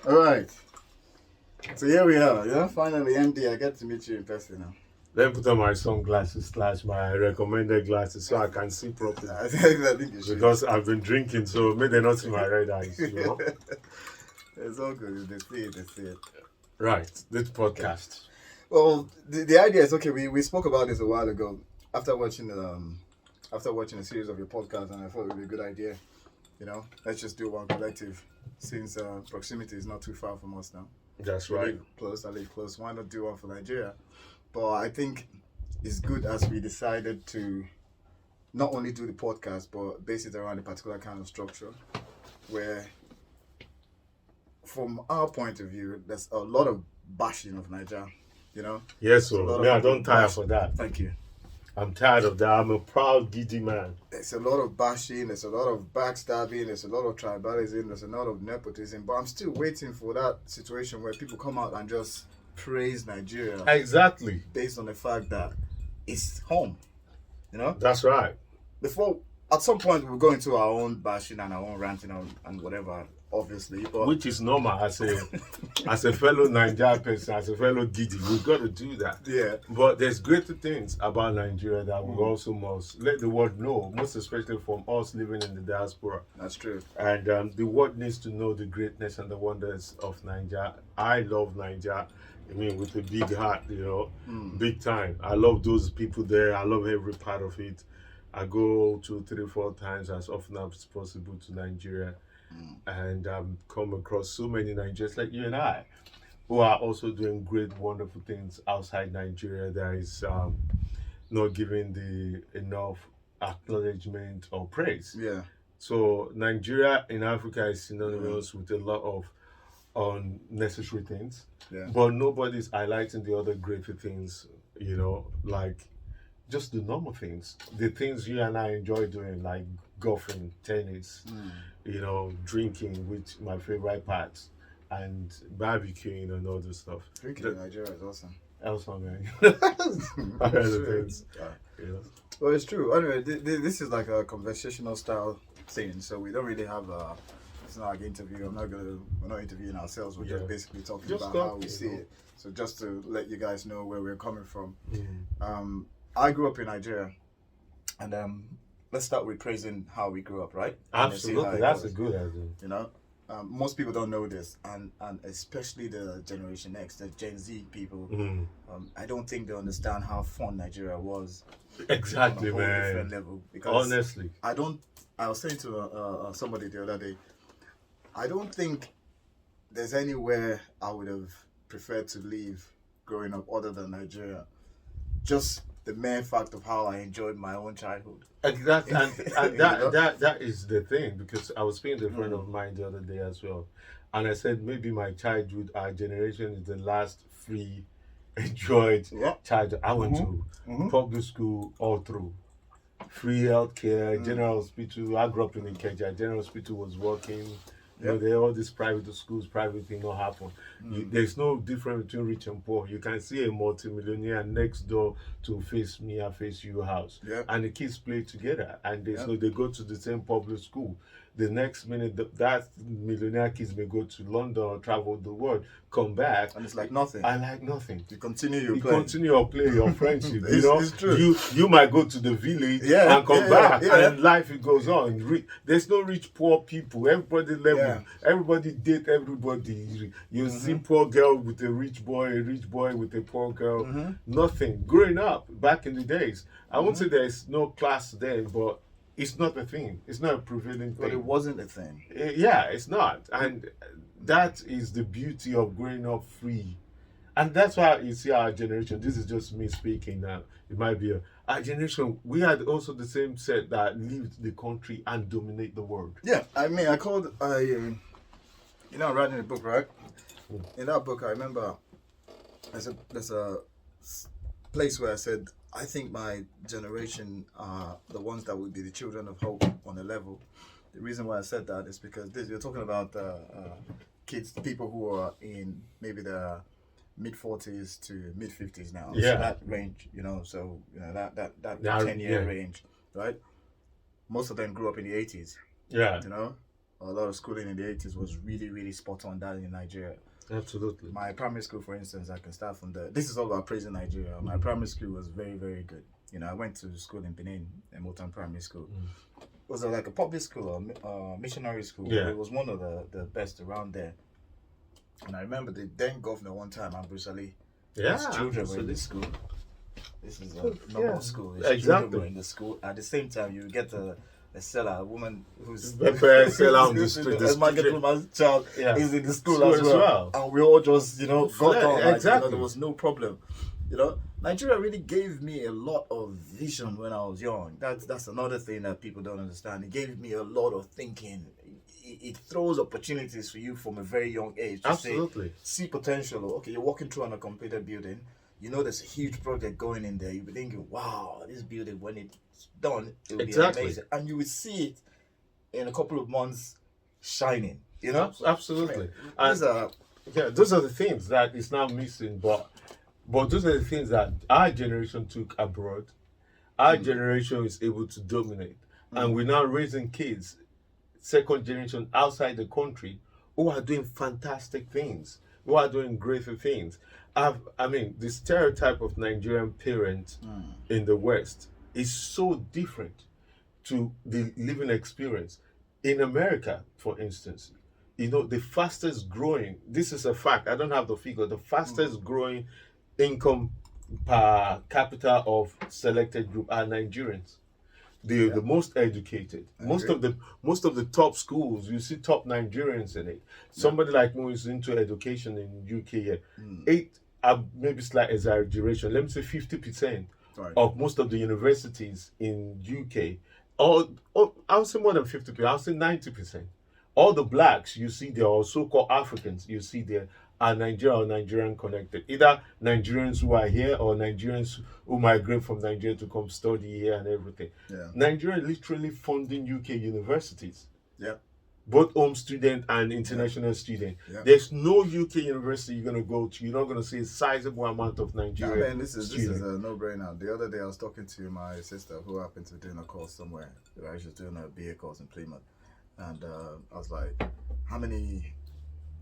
All right. So here we are. Finally, MD, I get to meet you in person now. Let me put on my sunglasses / my recommended glasses so I can see properly. I think you should. Because I've been drinking, so maybe they not see my red eyes, It's all good. They see it. Right, this podcast. Well, the idea is, okay, we spoke about this a while ago after watching a series of your podcasts, and I thought it would be a good idea. Let's just do one collective since proximity is not too far from us now. That's I right. live close. Why not do one for Nigeria? But I think it's good as we decided to not only do the podcast, but base it around a particular kind of structure where, from our point of view, there's a lot of bashing of Nigeria, Yes, so I don't tire for that. Thank you. I'm tired of that. I'm a proud, giddy man. There's a lot of bashing, there's a lot of backstabbing, there's a lot of tribalism, there's a lot of nepotism, but I'm still waiting for that situation where people come out and just praise Nigeria. Exactly. Based on the fact that it's home, That's right. Before, at some point, we'll go into our own bashing and our own ranting and whatever, obviously. But Which is normal as a fellow Nigerian person, as a fellow giddy. We've got to do that. Yeah. But there's greater things about Nigeria that we also must let the world know, most especially from us living in the diaspora. That's true. And the world needs to know the greatness and the wonders of Nigeria. I love Nigeria. I mean, with a big heart, big time. I love those people there. I love every part of it. I go 2, 3, 4 times as often as possible to Nigeria. And come across so many Nigerians like you and I who are also doing great, wonderful things outside Nigeria that is not given the enough acknowledgement or praise. Yeah. So Nigeria in Africa is synonymous with a lot of unnecessary things, but nobody's highlighting the other greater things, like just the normal things, the things you and I enjoy doing, like golfing, tennis, drinking, which my favorite parts, and barbecuing and all this stuff. Drinking in Nigeria is awesome. Also, man, things. Well, it's true. Anyway, this is like a conversational style thing, so we don't really have it's not like an interview. We're not interviewing ourselves. We're just basically talking about how we see it. So just to let you guys know where we're coming from. I grew up in Nigeria, and let's start with praising how we grew up, right? Absolutely, that's a good idea. Most people don't know this, and especially the Generation X, the Gen Z people. I don't think they understand how fun Nigeria was. Exactly, on a whole man. different level. Because honestly, I was saying to somebody the other day, I don't think there's anywhere I would have preferred to live growing up other than Nigeria. Just the mere fact of how I enjoyed my own childhood. Exactly, and that is the thing, because I was speaking to a friend of mine the other day as well, and I said maybe my childhood, our generation is the last free, enjoyed childhood. I went to public school all through. Free healthcare, general hospital. I grew up in Ikeja. General hospital was working. There all these private schools, private thing not happen. There's no difference between rich and poor. You can see a multimillionaire next door to face me and face you house. And the kids play together, and they go to the same public school. The next minute, that millionaire kids may go to London or travel the world, come back, and it's like nothing. I like nothing. You continue your play, your friendship. It's true. You might go to the village and come back, and life it goes on. There's no rich poor people. Everybody level. Everybody date everybody. You see poor girl with a rich boy with a poor girl. Nothing. Growing up back in the days, I won't say there's no class there, but it's not a thing. It's not a prevailing thing. But it wasn't a thing. It's not. And that is the beauty of growing up free. And that's why you see our generation, this is just me speaking now, it might be our generation, we had also the same set that lived the country and dominate the world. Yeah, I mean, I'm writing a book, right? In that book, I remember there's a place where I said, I think my generation are the ones that would be the children of hope on a level. The reason why I said that is because you're talking about kids, people who are in maybe the mid-40s to mid-50s now. So that range, that 10-year range, right? Most of them grew up in the 80s. Yeah. a lot of schooling in the 80s was really, really spot on that in Nigeria. Absolutely. My primary school, for instance, I can start from there. This is all about praising Nigeria. My primary school was very, very good. You know, I went to school in Benin, in Motown Primary School. It was like a public school or missionary school. Yeah. It was one of the best around there. And I remember the then governor one time, Bruce Ali, Yeah. his children were in this school. This is a normal school. His children Exactly. were in the school. At the same time, you get a seller, a woman who's Pepper seller on the street. a market woman's child is in the school as School well. And we all just, got on. Like, exactly. there was no problem. You know, Nigeria really gave me a lot of vision when I was young. That's another thing that people don't understand. It gave me a lot of thinking. It throws opportunities for you from a very young age to Absolutely. see potential. Okay, you're walking through an uncompleted building. You know there's a huge project going in there. You'll be thinking, wow, this building, when it's done, it will be amazing. And you will see it in a couple of months shining. You know? Absolutely. These are... Yeah, those are the things that is now missing, but those are the things that our generation took abroad. Our generation is able to dominate. And we're now raising kids, second generation outside the country, who are doing fantastic things, who are doing greater things. The stereotype of Nigerian parent in the West is so different to the living experience. In America, for instance, the fastest growing, this is a fact, I don't have the figure, the fastest growing income per capita of selected group are Nigerians. The most educated. Most of the top schools, you see top Nigerians in it. Somebody like me who's into education in UK here, maybe slight exaggeration, let me say 50% of most of the universities in UK, I would say more than 50%, I would say 90%. All the blacks you see there, or so-called Africans you see there, are Nigerian or Nigerian connected. Either Nigerians who are here or Nigerians who migrate from Nigeria to come study here and everything. Yeah. Nigeria literally funding UK universities. Yeah. Both home student and international student. Yeah. There's no UK university you're going to go to. You're not going to see a sizable amount of Nigerian this is a no-brainer. The other day I was talking to my sister who happened to be doing a course somewhere. Right? She was doing a BA course in Plymouth. And I was like, how many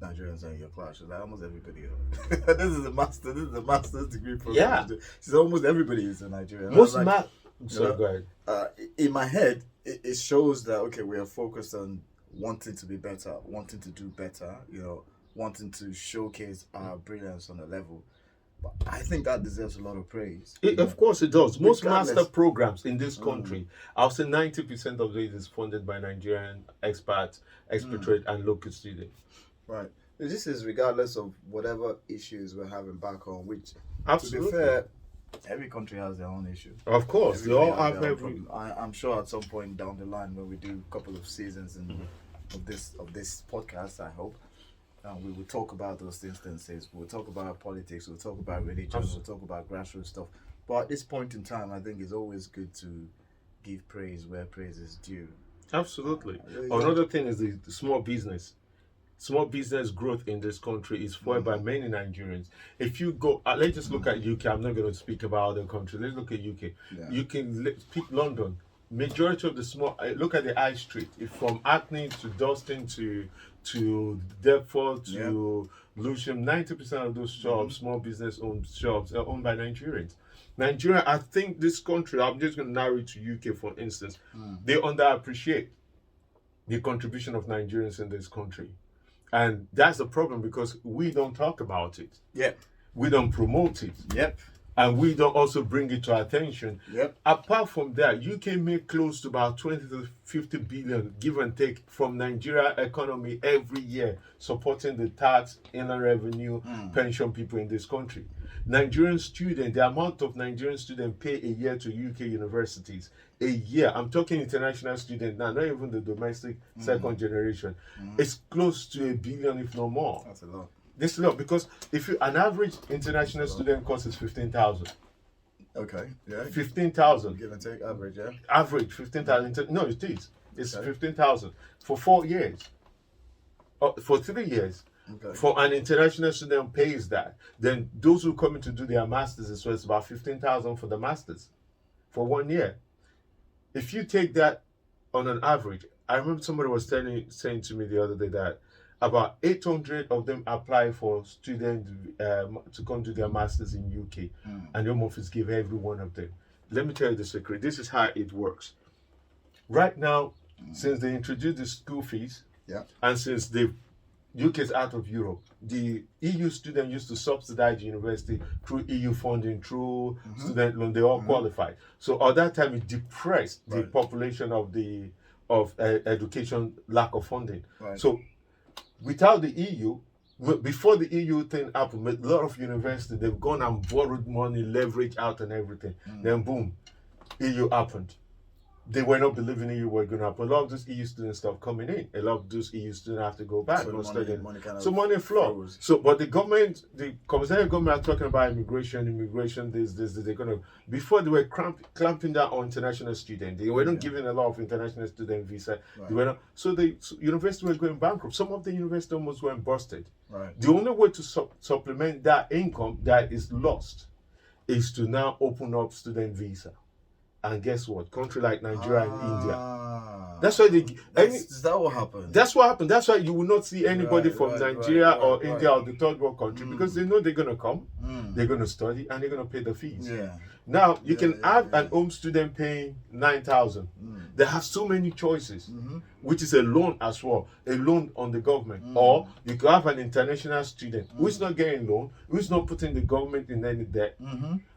Nigerians are in your class? She's like, almost everybody. This is a master's degree program. Yeah. She's almost everybody is in Nigeria. Most like, go ahead. In my head, it shows that, okay, we are focused on wanting to be better, wanting to do better, wanting to showcase our brilliance on a level. But I think that deserves a lot of praise. Of course it does. Most Regardless. master programs in this country, I'll say 90% of it is funded by Nigerian expats, expatriate and local students. Right. This is regardless of whatever issues we're having back home, which, Absolutely. to be fair, every country has their own issue. Of course, they all have their own every... problem. I'm sure at some point down the line when we do a couple of seasons of this podcast, I hope, we will talk about those instances. We'll talk about politics. We'll talk about religion. We'll talk about grassroots stuff. But at this point in time, I think it's always good to give praise where praise is due. Absolutely. Another thing is the small business. Small business growth in this country is fueled by many Nigerians. If you go, let's just look at UK. I'm not going to speak about other countries. Let's look at UK. Yeah. You can pick London. Majority of the small, look at the high street. From Hackney to Dalston to Deptford to Lewisham, 90% of those shops, small business owned shops, are owned by Nigerians. Nigeria, I think this country, I'm just going to narrow it to UK for instance, they underappreciate the contribution of Nigerians in this country. And that's the problem because we don't talk about it. Yep. We don't promote it. Yep. And we don't also bring it to attention. Yep. Apart from that, UK make close to about 20 to 50 billion, give and take, from Nigeria economy every year, supporting the tax, inland revenue, pension people in this country. Nigerian students, the amount of Nigerian students pay a year to UK universities, a year, I'm talking international students now, not even the domestic second generation, it's close to $1 billion, if not more. That's a lot. This is a lot because if an average international student cost is 15,000. Okay. Yeah. 15,000. Give and take average, yeah. Average 15,000. No, it is. It's 15,000 for 4 years. For 3 years. Okay. For an international student pays that. Then those who come in to do their masters as well, it's about 15,000 for the masters for 1 year. If you take that on an average, I remember somebody was saying to me the other day that about 800 of them apply for student to come do their masters in UK, and the Home Office give every one of them. Let me tell you the secret. This is how it works. Right now, since they introduced the school fees, Yeah. and since the UK is out of Europe, the EU student used to subsidize the university through EU funding, through student loan. They all qualified. So at that time, it depressed the Right. population of education lack of funding. Right. So without the EU, before the EU thing happened, a lot of universities they've gone and borrowed money, leverage out and everything. Then boom, EU happened. They were not believing EU were going to happen. A lot of those EU students stuff coming in. A lot of those EU students have to go back. So go the study. money kind of So money flow. froze. So, but the government, the Commissariat government are talking about immigration. This. They're going to, before they were clamping down on international students. They were not giving a lot of international student visa. Right. They were not, so the universities were going bankrupt. Some of the universities almost went busted. Right. The only way to supplement that income that is lost is to now open up student visa. And guess what? Country like Nigeria and India. That's why Is that what happened? That's what happened. That's why you will not see anybody Right, from right, Nigeria right, or right, India right. or the third world country because they know they're gonna come, they're gonna study, and they're gonna pay the fees. Yeah. Now you can have yeah. an home student paying 9,000. They have so many choices, which is a loan as well, a loan on the government, or you could have an international student who is not getting loan, who is not putting the government in any debt.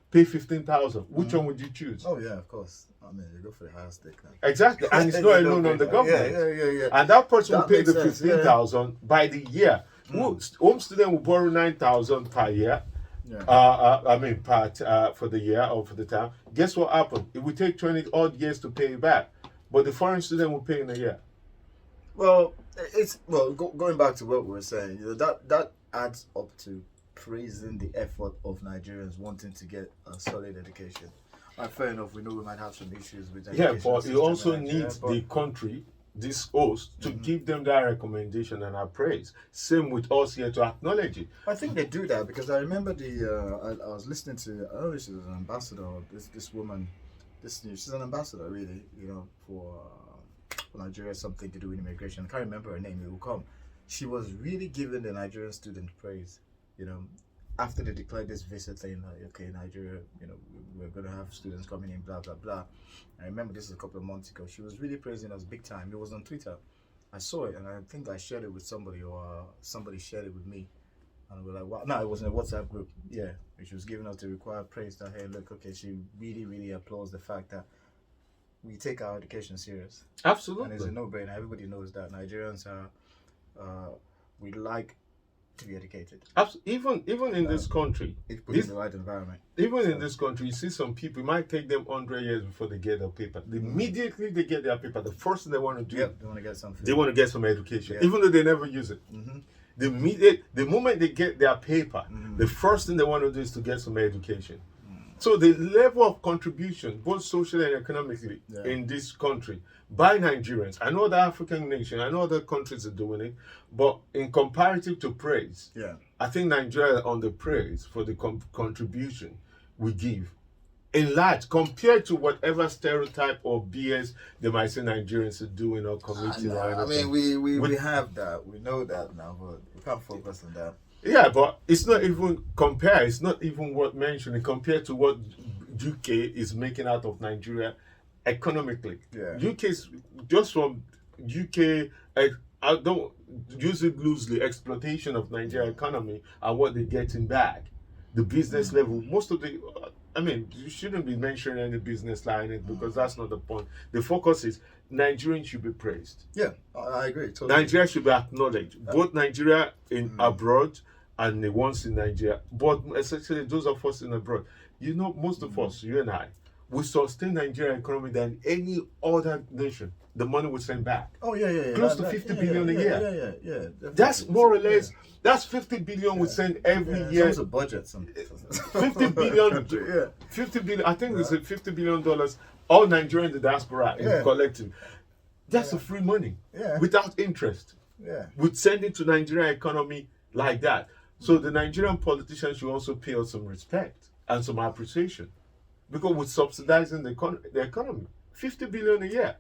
Pay 15,000. Which one would you choose? Oh yeah, of course. I mean, you go for the higher stake now. Exactly, and it's not a loan on the government. Yeah. And that person will That pay makes the sense, 15,000 by the year. Home student will borrow 9,000 per year. Yeah. For the year or for the time. Guess what happened? It will take 20 odd years to pay it back, but the foreign student will pay in a year. Well, going back to what we were saying, that adds up to praising the effort of Nigerians wanting to get a solid education. Fair enough. We know we might have some issues with education. Yeah, but you system also in Nigeria, need but- the country, this host, to give them that recommendation and our praise. Same with us here to acknowledge it. I think they do that because I remember I was listening to, I don't know if she's an ambassador or this woman, she's an ambassador really, for Nigeria, something to do with immigration. I can't remember her name. It will come. She was really giving the Nigerian student praise. After they declared this visa thing, like, okay, Nigeria, we're going to have students coming in, blah, blah, blah. I remember this is a couple of months ago. She was really praising us big time. It was on Twitter. I saw it, and I think I shared it with somebody, or somebody shared it with me. And we're like, wow. No, it was in a WhatsApp group. Yeah. She was giving us the required praise that, hey, look, okay, she really, really applauds the fact that we take our education serious. Absolutely. And it's a no-brainer. Everybody knows that Nigerians are, we like to be educated. Even in this country, If put in the right environment. even in this country, you see some people, it might take them 100 years before they get their paper. Immediately they get their paper, the first thing they want to do, Yep, they want to get something. they want to get some education, Yeah. even though they never use it. The moment they get their paper, the first thing they want to do is to get some education. So the level of contribution, both socially and economically, in this country by Nigerians, I know other African nations, I know other countries are doing it, but in comparative to praise, I think Nigeria is on the praise for the contribution we give. In large, compared to whatever stereotype or BS they might say Nigerians are doing or committing. I mean, we have that. We know that now, but we can't focus on that. Yeah, but it's not even compared. It's not even worth mentioning compared to what UK is making out of Nigeria economically. Yeah. UK's just from UK. I don't use it loosely. Exploitation of Nigeria economy and what they're getting back. The business level. Most of the. I mean, you shouldn't be mentioning any business line in it because that's not the point. The focus is Nigerians should be praised. Yeah, I agree. Totally. Nigeria should be acknowledged. Both Nigeria in abroad and the ones in Nigeria. But essentially those of us in abroad. Most of us, you and I, we sustain Nigerian economy than any other nation. The money we send back. Oh yeah. Close to 50 billion a year. Yeah. Definitely. That's more or less. That's 50 billion we send every year. It's a budget. 50 billion. 50 billion. I think it's $50 billion. All Nigerians, the diaspora, in collective. That's the free money. Yeah. Without interest. Yeah. Would send it to Nigerian economy like that. So the Nigerian politicians should also pay us some respect and some appreciation, because we're subsidizing the economy. 50 billion a year.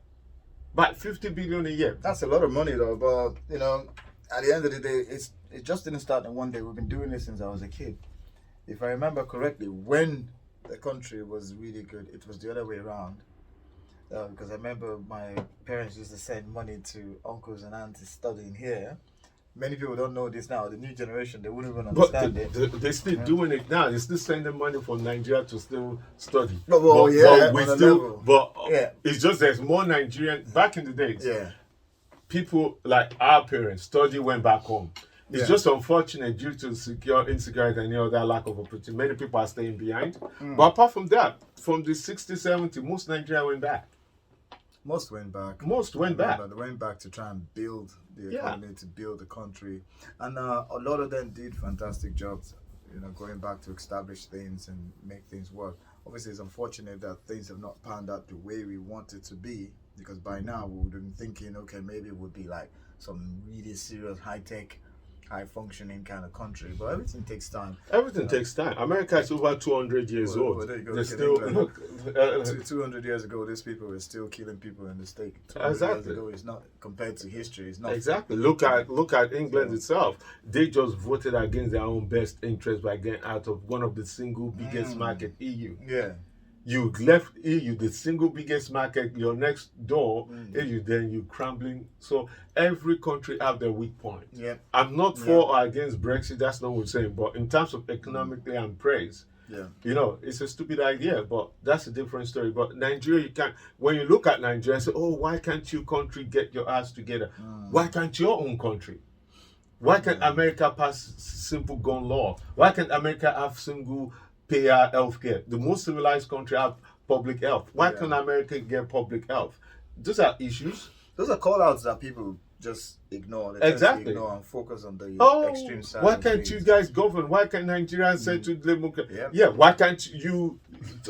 About 50 billion a year. That's a lot of money, though. But at the end of the day, it just didn't start in one day. We've been doing this since I was a kid. If I remember correctly, when the country was really good, it was the other way around. Because I remember my parents used to send money to uncles and aunts studying here. Many people don't know this now. The new generation, they wouldn't even understand it. They're still doing it now. They're still sending money from Nigeria to still study. It's just there's more Nigerian. Back in the days, people like our parents study, went back home. It's just unfortunate due to insecurity and other lack of opportunity. Many people are staying behind. But apart from that, from the 60s, 70s, most Nigeria went back. Most went back. They went back to try and build the economy, to build the country. And a lot of them did fantastic jobs, going back to establish things and make things work. Obviously, it's unfortunate that things have not panned out the way we want it to be, because by now we would have been thinking, okay, maybe it would be like some really serious high-tech, high-functioning kind of country, but everything takes time. Everything takes time. America is over 200 years old. There you go. They're still 200 years ago, these people were still killing people in the state. 200 Exactly. years ago, it's not compared to history. It's not exactly. Look at England itself. They just voted against their own best interest by getting out of one of the single biggest market, EU. Yeah. You left EU, the single biggest market, your next door, EU, then you crumbling. So every country have their weak point. Yeah. I'm not for or against Brexit, that's not what we're saying. But in terms of economically and praise, it's a stupid idea, but that's a different story. But Nigeria, you can't, when you look at Nigeria, say, oh, why can't you country get your ass together? Why can't your own country? Why can't America pass simple gun law? Why can't America have single payer healthcare? The most civilized country have public health. Why can't America get public health? Those are issues. Those are call-outs that people just ignore. They Exactly. ignore and focus on the extreme side. Why of can't things. you guys govern? Why can't Nigerians say to democracy? Yeah. Why can't you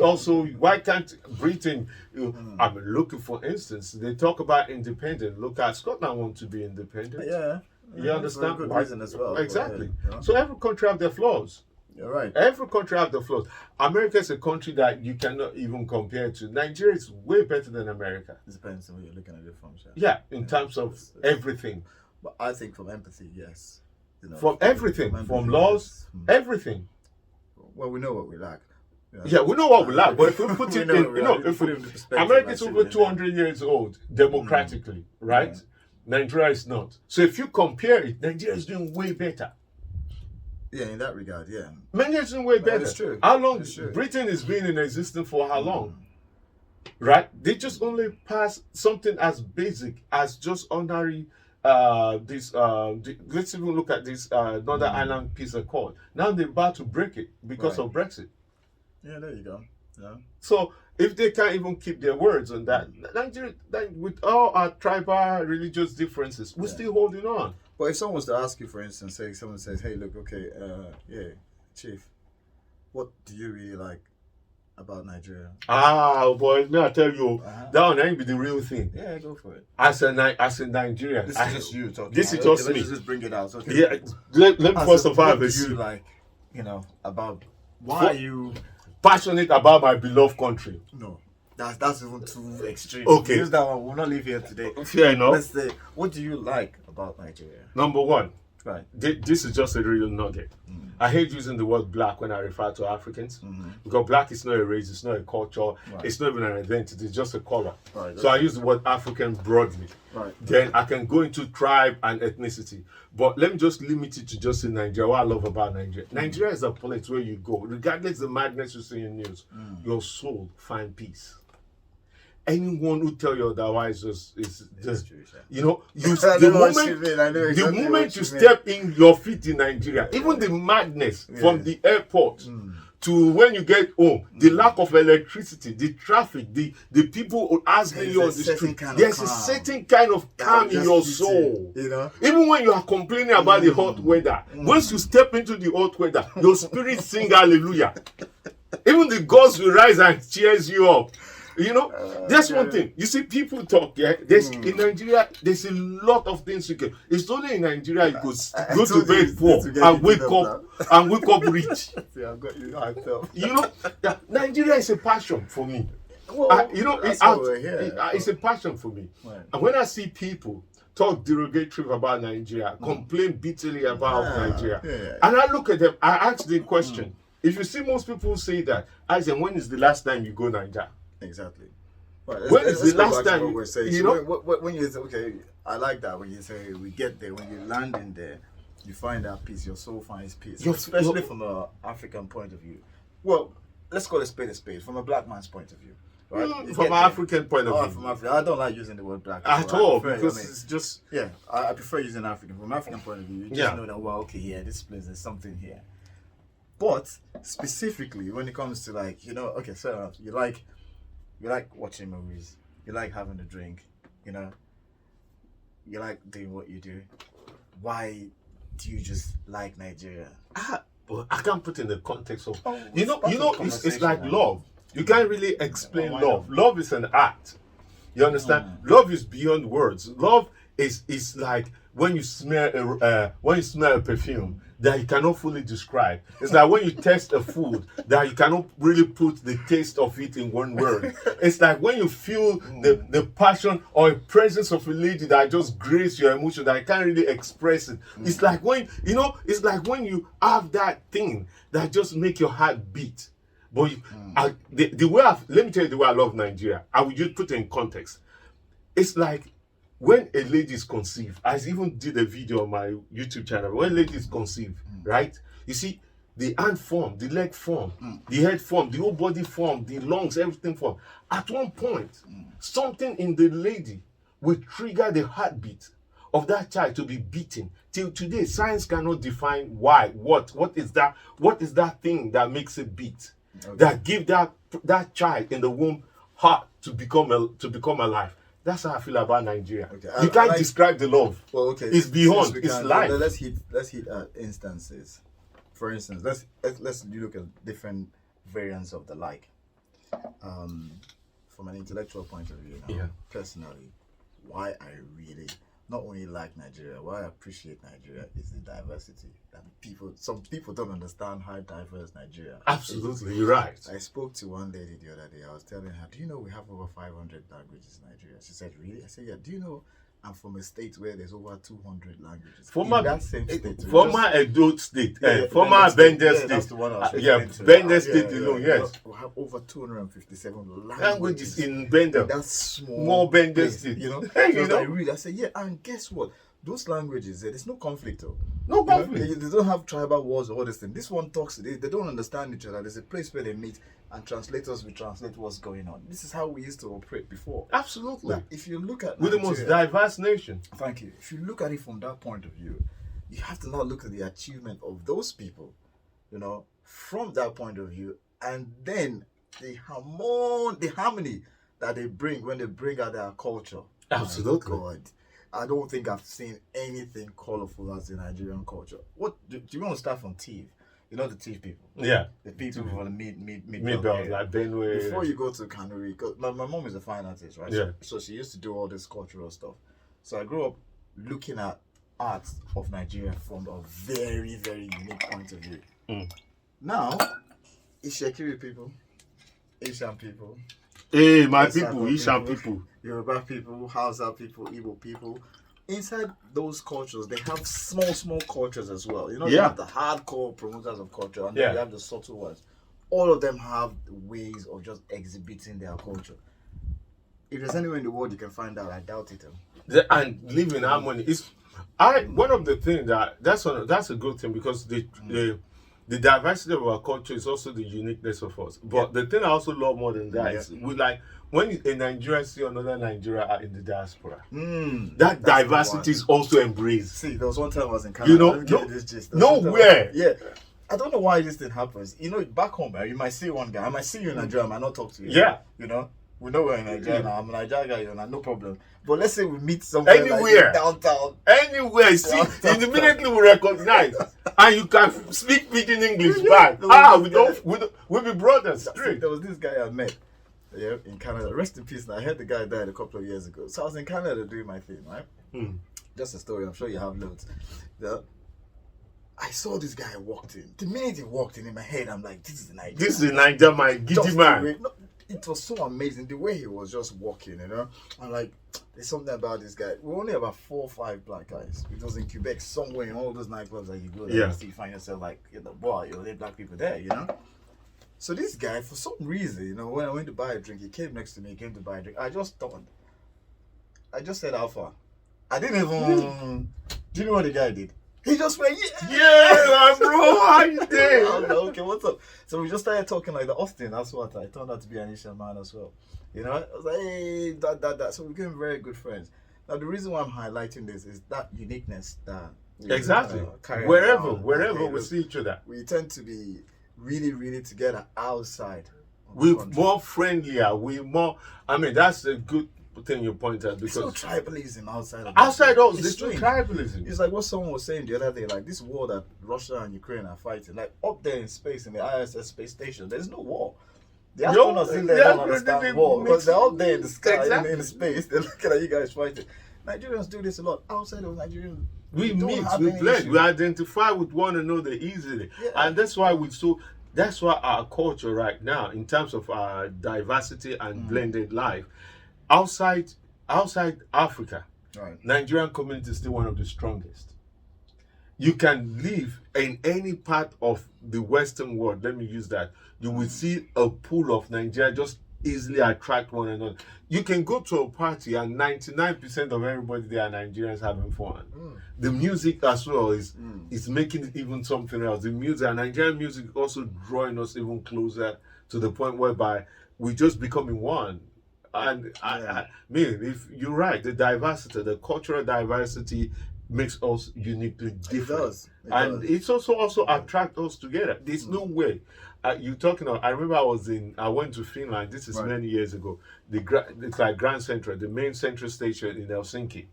also? Why can't Britain? I mean, looking for instance, they talk about independent. Look at Scotland want to be independent. Yeah. You understand? For a good reason as well. Exactly. But, So every country have their flaws. You're right. Every country have their flaws. America is a country that you cannot even compare to. Nigeria is way better than America. It depends on where you're looking at it from. Yeah, in terms of everything. But I think from empathy, yes. From everything. From laws, everything. Well, we know what we lack. Yeah, we know what we lack, but if we put it in, if we America is over 200 years old democratically, right? Yeah. Nigeria is not. So if you compare it, Nigeria is doing way better. Yeah, in that regard, yeah. Nigeria is doing way better. It's true. How long? It's true. Britain has been in existence for how long? Right? They just only passed something as basic as just ordinary. Let's even look at this Northern Ireland Peace Accord. Now they're about to break it because of Brexit. Yeah, there you go. Yeah. So if they can't even keep their words on that, Nigeria, with all our tribal religious differences, we're still holding on. But if someone was to ask you, for instance, say someone says, "Hey, look, okay, Chief, what do you really like about Nigeria?" Boy, may I tell you, that one ain't be the real thing. Yeah, go for it. As a Nigerian, This is just you talking. This is just me. Let's just bring it out. Okay. Yeah, let me first of all, what do you like? About why are you passionate about my beloved country? No. That's even too extreme. Okay. Use that one. We'll not leave here today. Fair enough. Let's say, what do you like about Nigeria? Number one, Right. this is just a real nugget. I hate using the word black when I refer to Africans because black is not a race, it's not a culture, it's not even an identity, it's just a color. Right, so I use the word African broadly. Right. Then I can go into tribe and ethnicity. But let me just limit it to just in Nigeria. What I love about Nigeria. Nigeria is a place where you go, regardless of the madness you see in news, your soul find peace. Anyone who tell you otherwise is just true, the moment you step in your feet in Nigeria, even the madness from the airport to when you get home, the lack of electricity, the traffic, the people asking you on the street, there's a certain kind of calm in your soul. Even when you are complaining about the hot weather, once you step into the hot weather, your spirit sing hallelujah. Even the gods will rise and cheers you up. That's one thing. You see, people talk. There's in Nigeria. There's a lot of things you can. It's only in Nigeria you could go to bed poor and wake up rich. I felt. Nigeria is a passion for me. Well, that's why we're it's a passion for me. Right. And when I see people talk derogatory about Nigeria, complain bitterly about Nigeria, and I look at them, I ask the question. If you see most people say that, I say, when is the last time you go Nigeria? Exactly. Right, when is the last time what we're saying? you So know? when you say, okay, I like that when you say we get there, when you land in there, you find that peace, your soul finds peace, especially from an African point of view. Well, let's call it a spade, from a black man's point of view. Right? From an African point of view. From Africa. I don't like using the word black at all because it's just I prefer using African. From an African point of view, you just know that this place there's something here. But specifically when it comes to okay, fair enough. You like watching movies, you like having a drink, you like doing what you do. Why do you just like Nigeria? Well, I can't put in the context of it's like love. You can't really explain love. Love is an act. You understand? Love is beyond words. Love is like when you smell a perfume that you cannot fully describe. It's like when you taste a food that you cannot really put the taste of it in one word. It's like when you feel the passion or a presence of a lady that just graces your emotion that you can't really express it. It's like when you have that thing that just make your heart beat. But let me tell you the way I love Nigeria. I will just put it in context. It's like when a lady is conceived, I even did a video on my YouTube channel. When a lady is conceived, right? You see, the hand form, the leg form, the head form, the whole body form, the lungs, everything form. At one point, something in the lady will trigger the heartbeat of that child to be beaten. Till today, science cannot define why. What is that thing that makes it beat? Okay. That give that child in the womb heart to become alive. That's how I feel about Nigeria. Okay. You can't describe the love. Well, okay. It's beyond. It's life. Let's hit instances. For instance, let's look at different variants of the like. From an intellectual point of view, personally, why I really not only like Nigeria, why I appreciate Nigeria is the diversity. And some people don't understand how diverse Nigeria is. Absolutely, you're right. I spoke to one lady the other day. I was telling her, do you know we have over 500 languages in Nigeria? She said, really? I said, yeah. Do you know I'm from a state where there's over 200 languages? Former that same state. Former Edo State. Former Bender State. That's the one I was Bender State alone, yes. We have over 257 languages in Bender. That's small Bender State. I said, yeah, and guess what? Those languages, there's no conflict. No conflict. They don't have tribal wars or all this thing. This one talks, they don't understand each other. There's a place where they meet and translators will translate what's going on. This is how we used to operate before. Absolutely. Now, if you look at we're the most diverse nation. Thank you. If you look at it from that point of view, you have to now look at the achievement of those people, from that point of view, and then the harmony that they bring when they bring out their culture. Absolutely. My God. I don't think I've seen anything colorful as the Nigerian culture. What do you want to start from Tiv? You know the Tiv people? Yeah. The people from the mid belt, like Benue. Before you go to Kanuri, because my mom is a fine artist, right? Yeah. So she used to do all this cultural stuff. So I grew up looking at art of Nigeria from a very, very unique point of view. Now, Ishekiri people, Asian people, hey, my people, Ishan people, Yoruba people, Hausa people, Igbo people. Inside those cultures, they have small cultures as well. You have the hardcore promoters of culture, and then you have the subtle ones. All of them have ways of just exhibiting their culture. If there's anywhere in the world you can find that, I doubt it. And live in harmony. One of the things that's a good thing because the diversity of our culture is also the uniqueness of us. But the thing I also love more than that is when a Nigerian see another Nigeria in the diaspora, that diversity is also embraced. See, there was one time I was in Canada. Nowhere. Yeah. I don't know why this thing happens. Back home, you might see one guy. I might see you in Nigeria. I might not talk to you. Yeah. We know we're in Nigeria now. I'm a Nigerian guy. No problem. But let's say we meet somewhere anywhere, downtown. Anywhere. See, immediately we recognize. And you can speak pidgin English back. We'll be brothers. Straight. There was this guy I met in Canada. Rest in peace. Now, I heard the guy died a couple of years ago. So I was in Canada doing my thing, right? Just a story. I'm sure you have loads. I saw this guy walked in. The minute he walked in my head, I'm like, this is the Niger. This is the Niger, my giddy man. it was so amazing the way he was just walking, you know. And like, there's something about this guy. We're only about 4 or 5 black guys. It was in Quebec, somewhere in all those nightclubs that you go there, Yeah. you still find yourself like, boy, there black people there, you know. So this guy, for some reason, you know, when I went to buy a drink, he came next to me. He came to buy a drink. I just said Alpha. I didn't even. Do you know what the guy did? He just went, Yeah, bro, how you doing? I was like, okay, what's up? So we just started talking like the Austin. That's what I turned out to be an Asian man as well. You know, I was like, hey, that. So we became very good friends. Now the reason why I'm highlighting this is that uniqueness that Exactly. carry Wherever around. we Look, see each other. we tend to be really, really together outside. of the We're country. more friendlier. We more. I mean, that's a good thing you point out There's no because tribalism outside of outside us, It's there's no strange. tribalism. It's like what someone was saying the other day, like this war that Russia and Ukraine are fighting, like up there in space in the ISS space station, there's no war. The astronauts in there don't understand war because they're up there in the sky, Exactly. in space, they're looking at you guys fighting. Nigerians do this a lot. Outside of Nigerians, We don't meet, have we any blend, issue. we identify with one another easily, Yeah. and that's why that's why our culture right now, in terms of our diversity and blended life, outside Africa, Right. Nigerian community is still one of the strongest. You can live in any part of the Western world. Let me use that. You will see a pool of Nigeria just easily attract one another. You can go to a party and 99% of everybody there are Nigerians having fun. The music as well is making it even something else. The music, and Nigerian music, also drawing us even closer to the point whereby we just becoming one. And I mean, if you're right, the diversity, the cultural diversity makes us uniquely different. does. It And does. it's also attract us together. There's no way. You talking of, I remember I went to Finland, this is Right. many years ago. It's like Grand Central, the main central station in Helsinki.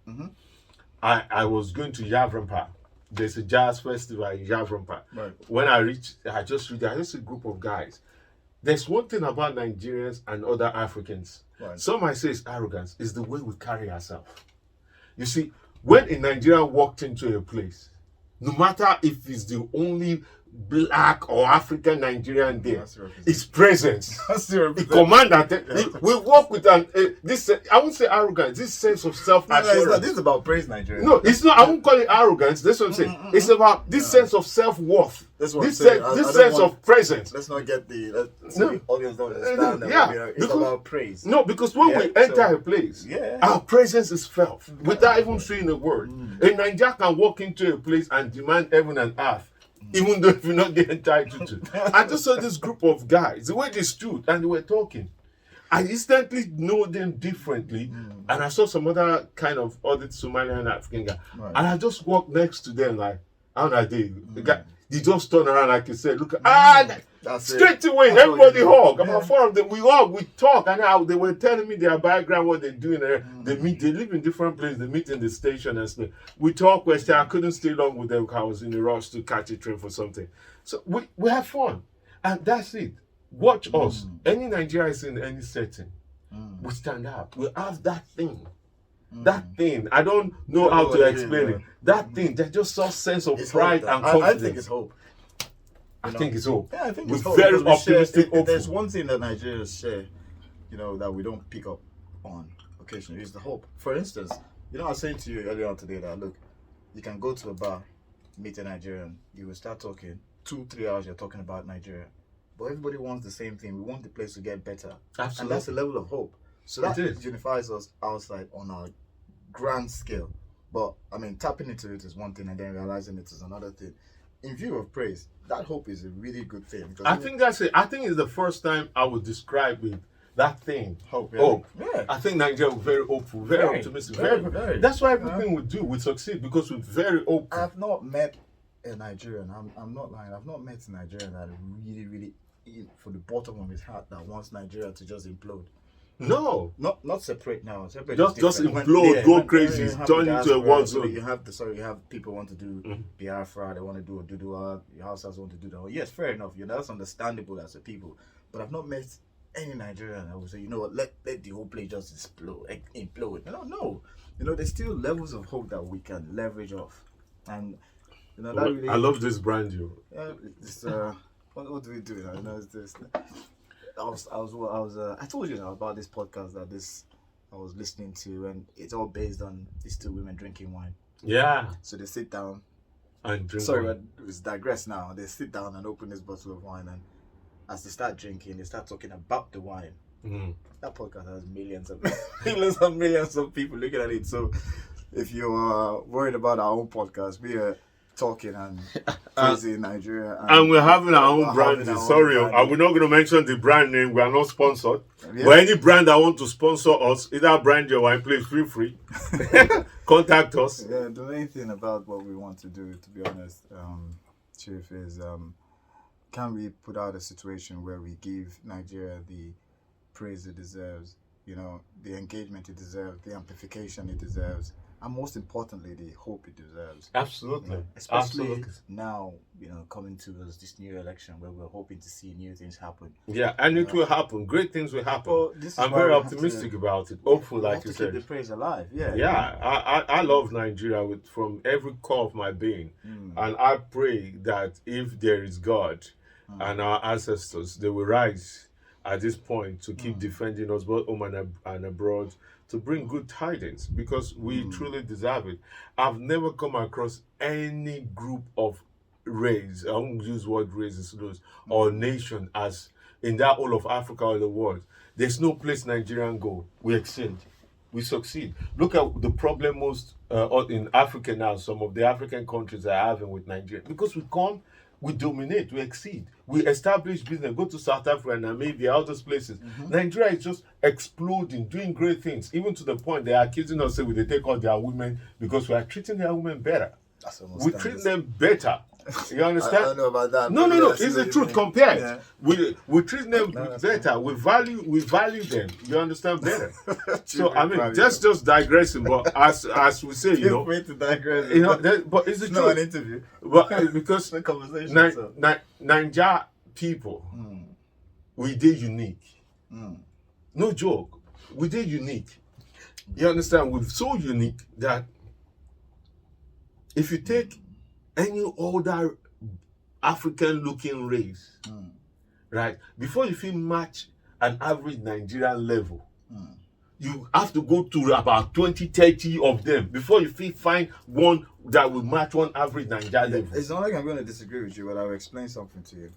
I was going to Javrampa. There's a jazz festival in Javrampa. Right. When I reached, I just a group of guys. There's one thing about Nigerians and other Africans. Right. Some might say it's arrogance. It's the way we carry ourselves. You see, when a Nigerian walked into a place, no matter if it's the only black or African Nigerian there, That's right. his presence, That's the he command that. We walk with this. I won't say arrogance. This sense of self assurance. This is about praise Nigeria. No, it's not. I won't call it arrogance. That's what I'm saying. It's about this sense of self worth. That's what This I'm saying. this I don't sense want- of presence. Let's not get the No. audience don't understand that. Yeah, You know, it's because- about praise. No, because when Yeah, we enter so- a place, Yeah. our presence is felt without even saying a word. A Nigerian can walk into a place and demand heaven and earth, even though if you're not getting entitled to. I just saw this group of guys, the way they stood and they were talking. I instantly know them differently, and I saw some other kind of other Somalian and African guy, Right. and I just walked next to them like, how did I do? The guy, he just turned around like he said, look, That's it. straight away, That's everybody what you hug. do. About 4 of them, we hug, we talk, and how they were telling me their background, what they're doing there. They live in different places, they meet in the station and stuff. We talk, I couldn't stay long with them because I was in a rush to catch a train for something. So we have fun, and that's it. Watch us. Any Nigerians in any setting, we stand up. We have that thing. That thing, I don't know how to explain it. That thing, there's just some sense of It's pride hope, and I confidence. think it's hope. I think it's hope. Yeah, I think We're it's hope. very because we share- optimistic, There's hopeful. one thing that Nigerians share, that we don't pick up on occasionally is the hope. For instance, I was saying to you earlier on today that look, you can go to a bar, meet a Nigerian, you will start talking 2-3 hours. You're talking about Nigeria, but everybody wants the same thing. We want the place to get better, and Absolutely. that's a level of hope. So It that is. unifies us outside on our grand scale. But I mean, tapping into it is one thing, and then realizing it is another thing. In view of praise, that hope is a really good thing. Because I think that's it. I think it's the first time I would describe it, that thing. hope. Yeah. Hope. Yeah. I think Nigeria was very hopeful, very optimistic. very. That's why everything we do, we succeed because we're very hopeful. I've not met a Nigerian. I'm not lying. I've not met a Nigerian that really, really, from the bottom of his heart, that wants Nigeria to just implode. No. Not separate now. Separate Just is different. implode, go crazy, you have turn the into a diaspora, war zone. You have people want to do Biafra, they want to do Oduduwa, your houses want to do that. Yes, fair enough. That's understandable as a people. But I've not met any Nigerian that will say, you know what, let the whole place just implode. No. There's still levels of hope that we can leverage off. And that really I love this brand, you. it's, what do we do now? It's this. I told you now about this podcast that I was listening to, and it's all based on these two women drinking wine. Yeah. So they sit down. And drink Sorry, wine. let's digress now. They sit down and open this bottle of wine, and as they start drinking, they start talking about the wine. Mm. That podcast has millions and millions of people looking at it. So if you are worried about our own podcast, we are talking and praising Nigeria. And we're having our own branding. our own Sorry, branding. we're not going to mention the brand name. We are not sponsored. Yeah. But any brand that want to sponsor us, either brand your wine, please feel free. Contact us. Yeah, the main thing about what we want to do, to be honest, Chief, is can we put out a situation where we give Nigeria the praise it deserves, you know, the engagement it deserves, the amplification it deserves, and most importantly, the hope it deserves. Absolutely. You know, especially Absolutely. now, you know, coming towards this new election where we're hoping to see new things happen. Yeah, and it will happen. Great things will happen. Well, this is I'm why very we have optimistic to- about it. Hopeful, we like have you to keep said. the praise alive. Yeah. Yeah, I love Nigeria from every core of my being. And I pray that if there is God and our ancestors, they will rise at this point to keep defending us both home and abroad, to bring good tidings, because we truly deserve it. I've never come across any group of race, I won't use word races, those, or nation as in that whole of Africa or the world. There's no place Nigerian go. We excel. We succeed. Look at the problem most in Africa now, some of the African countries are having with Nigeria. Because we come, we dominate, we exceed. We establish business, go to South Africa, Namibia, all those places. Nigeria is just exploding, doing great things, even to the point they are accusing us, say, they take all their women because we are treating their women better. That's almost We done. treat them better. You I understand? don't know about that. No, but no, no. yeah, I see It's what the you truth mean. compared. Yeah. We treat them No, that's better. We value them. You understand better. So Chief, I mean, value just digressing. But as we say, you Feel know, free to digress. but it's the It's not an truth. interview. But because It's a conversation. so. Niger people, we did unique. No joke. We did unique. You understand? We're so unique that if you take any older African-looking race, right, before you feel match an average Nigerian level, you have to go to about 20, 30 of them before you find one that will match one average Nigerian level. It's not like I'm going to disagree with you, but I will explain something to you.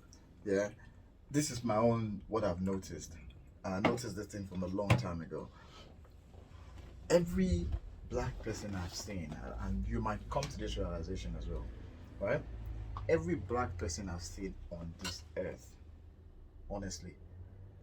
Yeah, this is my own what I've noticed, and I noticed this thing from a long time ago. Every black person I've seen, and you might come to this realization as well, right? Every black person I've seen on this earth, honestly,